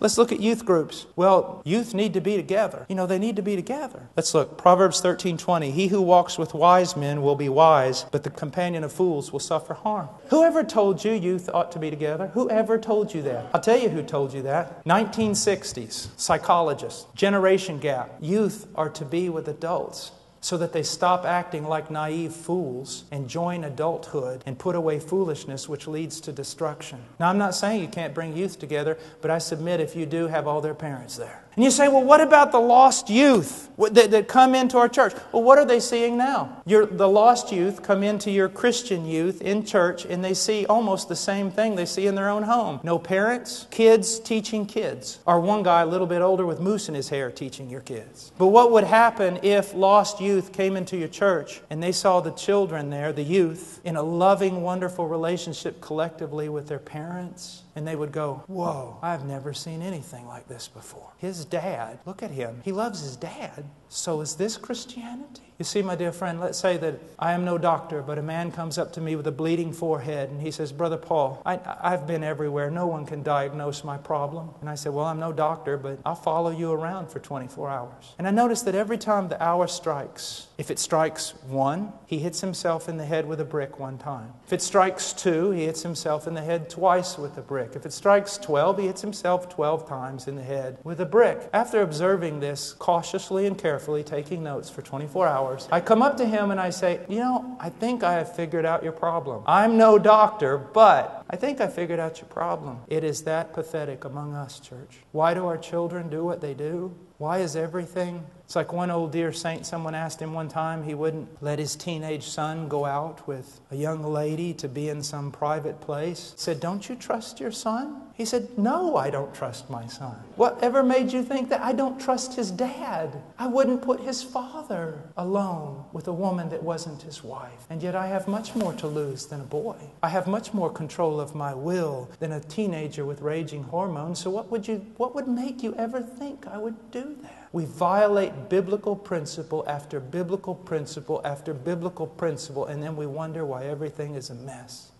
Let's look at youth groups. Well, youth need to be together. You know, they need to be together. Let's look. Proverbs 13:20. He who walks with wise men will be wise, but the companion of fools will suffer harm. Whoever told you youth ought to be together? Whoever told you that? I'll tell you who told you that. 1960s, psychologists, generation gap. Youth are to be with adults, so that they stop acting like naive fools and join adulthood and put away foolishness, which leads to destruction. Now, I'm not saying you can't bring youth together, but I submit if you do, have all their parents there. And you say, well, what about the lost youth that come into our church? Well, what are they seeing now? The lost youth come into your Christian youth in church, and they see almost the same thing they see in their own home. No parents, kids teaching kids. Or one guy a little bit older with mousse in his hair teaching your kids. But what would happen if lost youth came into your church and they saw the children there, the youth, in a loving, wonderful relationship collectively with their parents? And they would go, whoa, I've never seen anything like this before. His dad, look at him. He loves his dad. So is this Christianity? You see, my dear friend, let's say that I am no doctor, but a man comes up to me with a bleeding forehead and he says, Brother Paul, I've been everywhere. No one can diagnose my problem. And I said, well, I'm no doctor, but I'll follow you around for 24 hours. And I noticed that every time the hour strikes, if it strikes 1, he hits himself in the head with a brick 1 time. If it strikes 2, he hits himself in the head twice with a brick. If it strikes 12, he hits himself 12 times in the head with a brick. After observing this cautiously and carefully, taking notes for 24 hours, I come up to him and I say, you know, I think I have figured out your problem. I'm no doctor, but I think I figured out your problem. It is that pathetic among us, church. Why do our children do what they do? Why is everything? It's like one old dear saint, someone asked him one time, he wouldn't let his teenage son go out with a young lady to be in some private place. He said, don't you trust your son? He said, no, I don't trust my son. Whatever made you think that? I don't trust his dad. I wouldn't put his father alone with a woman that wasn't his wife. And yet I have much more to lose than a boy. I have much more control of my will than a teenager with raging hormones. So what would make you ever think I would do that? We violate biblical principle after biblical principle after biblical principle, and then we wonder why everything is a mess.